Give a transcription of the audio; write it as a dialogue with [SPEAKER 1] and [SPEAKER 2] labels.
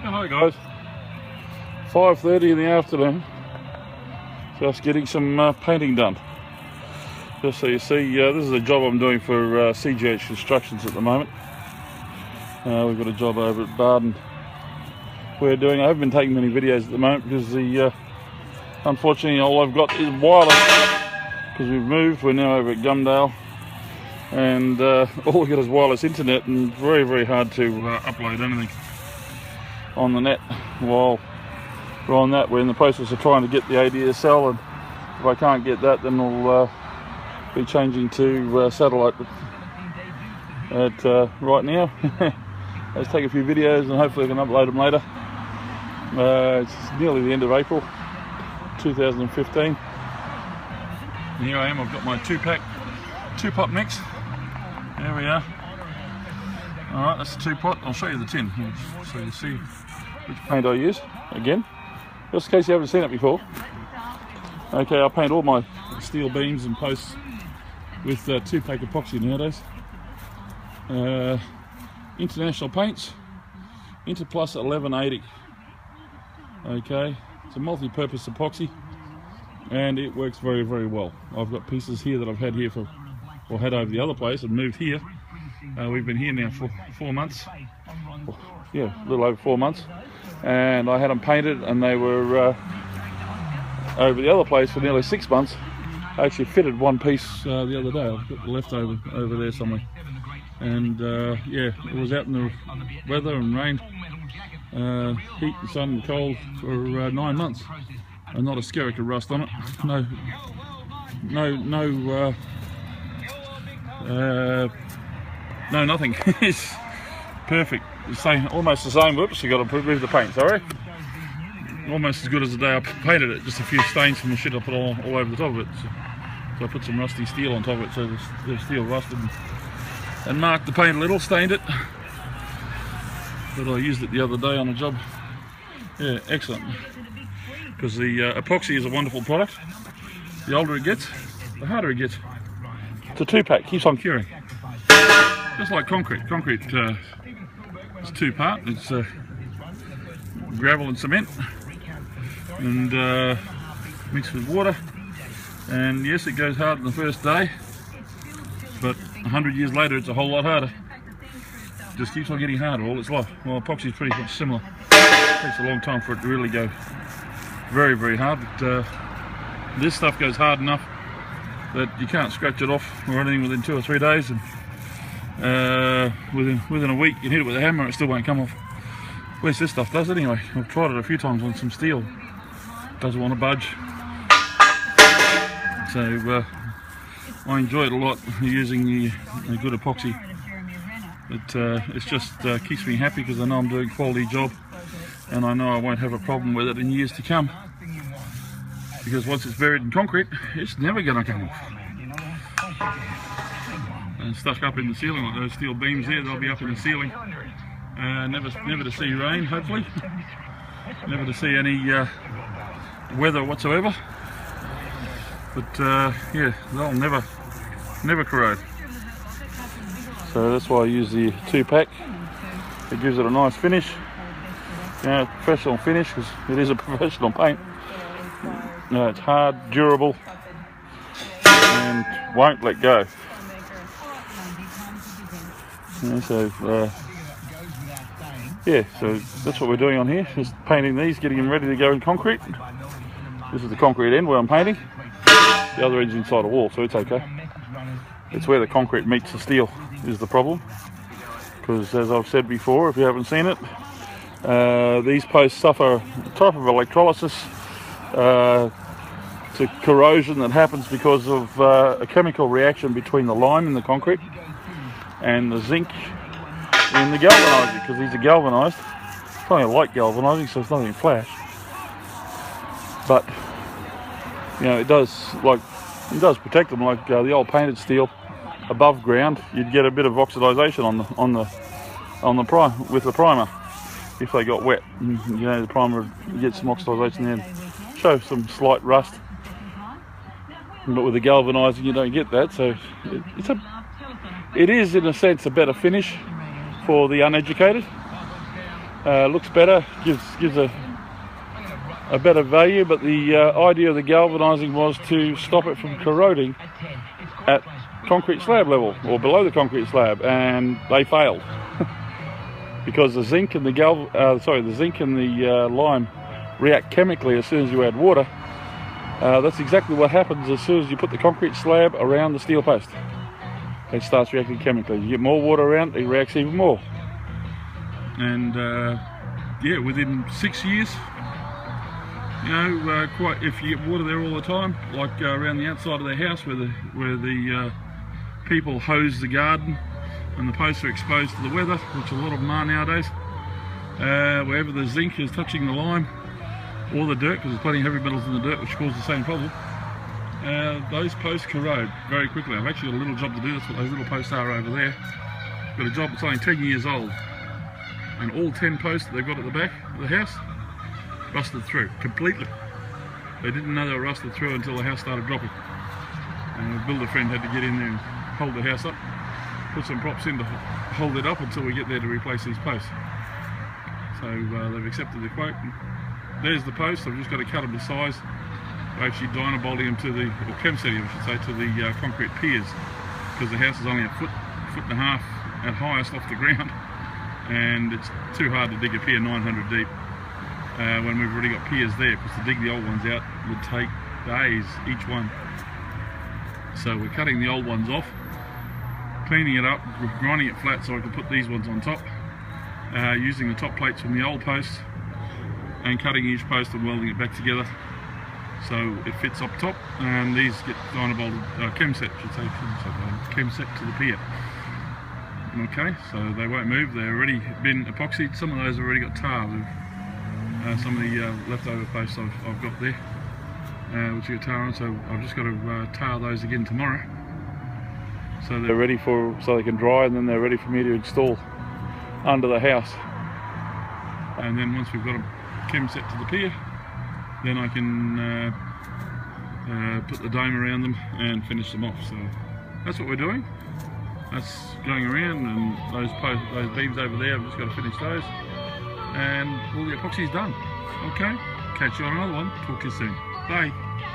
[SPEAKER 1] Hi guys, 5:30 in the afternoon, just getting some painting done. Just so you see, this is a job I'm doing for CGH Constructions at the moment. We've got a job over at Barden I haven't been taking many videos at the moment because unfortunately all I've got is wireless, because we've moved. We're now over at Gumdale, and all we've got is wireless internet, and very, very hard to upload anything on the net while we're on that. We're in the process of trying to get the ADSL, and if I can't get that, then we'll be changing to satellite right now. Let's take a few videos and hopefully I can upload them later. It's nearly the end of April 2015. And here I am, I've got my two-pot mix. There we are. Alright, that's the two-pot. I'll show you the tin so you see which paint I use again, just in case you haven't seen it before. Okay, I paint all my steel beams and posts with two-pack epoxy nowadays. International paints, Interplus 1180. Okay, it's a multi-purpose epoxy and it works very, very well. I've got pieces here that I've had here had over the other place and moved here. We've been here now for 4 months. Yeah, a little over 4 months. And I had them painted, and they were over the other place for nearly 6 months. I actually fitted one piece the other day. I've got the leftover over there somewhere. And yeah, it was out in the weather and rain, heat and sun and cold for 9 months, and not a skerrick of rust on it. No, nothing. It's perfect. Almost the same. Whoops, you got to remove the paint. Sorry. Almost as good as the day I painted it. Just a few stains from the shit I put all over the top of it. So I put some rusty steel on top of it, so the steel rusted and marked the paint a little, stained it. But I used it the other day on a job. Yeah, excellent. Because the epoxy is a wonderful product. The older it gets, the harder it gets. It's a two-pack, keeps on curing. Just like concrete. Concrete is two-part. It's gravel and cement, and mixed with water. And yes, it goes hard on the first day, but 100 years later it's a whole lot harder. It just keeps on getting harder all its life. Well, epoxy is pretty much similar. It takes a long time for it to really go very, very hard, but this stuff goes hard enough that you can't scratch it off or anything within 2 or 3 days, and within a week you can hit it with a hammer and it still won't come off. At least this stuff does anyway. I've tried it a few times on some steel. It doesn't want to budge. So I enjoy it a lot, using the good epoxy. It just keeps me happy because I know I'm doing a quality job, and I know I won't have a problem with it in years to come. Because once it's buried in concrete, it's never going to come off. And stuck up in the ceiling, like those steel beams there, they'll be up in the ceiling. Never to see rain, hopefully. Never to see any weather whatsoever. But yeah, they'll never corrode. So that's why I use the two-pack. It gives it a nice finish. You know, professional finish, because it is a professional paint. It's hard, durable, and won't let go. Yeah, so that's what we're doing on here, just painting these, getting them ready to go in concrete. This is the concrete end where I'm painting. The other end's inside a wall, so it's okay. It's where the concrete meets the steel is the problem. Because as I've said before, if you haven't seen it, these posts suffer a type of electrolysis to corrosion that happens because of a chemical reaction between the lime in the concrete and the zinc in the galvanizing, because these are galvanized. It's only light galvanizing, so it's nothing flash. But you know, it does protect them, like the old painted steel above ground. You'd get a bit of oxidization on the prime with the primer if they got wet. And, you know, the primer would get some oxidization there and show some slight rust. But with the galvanizing, you don't get that. So it is in a sense a better finish for the uneducated. Looks better, gives a better value, but the idea of the galvanising was to stop it from corroding at concrete slab level or below the concrete slab, and they failed because the zinc and the lime react chemically as soon as you add water. That's exactly what happens as soon as you put the concrete slab around the steel post. It starts reacting chemically. You get more water around, it reacts even more. And yeah, within 6 years, you know, if you get water there all the time, like around the outside of the house where the people hose the garden and the posts are exposed to the weather, which a lot of them are nowadays, wherever the zinc is touching the lime or the dirt, because there's plenty of heavy metals in the dirt which cause the same problem, those posts corrode very quickly. I've actually got a little job to do. That's what those little posts are over there. Got a job that's only 10 years old, and all 10 posts that they've got at the back of the house rusted through completely. They didn't know they were rusted through until the house started dropping, and a builder friend had to get in there and hold the house up, put some props in to hold it up until we get there to replace these posts. So they've accepted the quote. There's the post. I've just got to cut them to size. We're actually dynabolting them to the, or chem-setting them, I should say, to the concrete piers, because the house is only a foot and a half at highest off the ground, and it's too hard to dig a pier 900 deep when we've already got piers there, because to dig the old ones out would take days each one. So we're cutting the old ones off, cleaning it up, grinding it flat so I can put these ones on top, using the top plates from the old posts, and cutting each post and welding it back together so it fits up top, and these get dynabolted, chem-set, should say, chem-set to the pier. Okay, so they won't move. They've already been epoxied. Some of those have already got tar. Some of the leftover posts I've got there, which got tar on, so I've just got to tar those again tomorrow, so they're ready so they can dry, and then they're ready for me to install under the house. And then once we've got them chem set to the pier, then I can put the dome around them and finish them off. So that's what we're doing. That's going around, and those beams over there, I've just got to finish those, and all the epoxy's done. Okay, catch you on another one. Talk to you soon. Bye.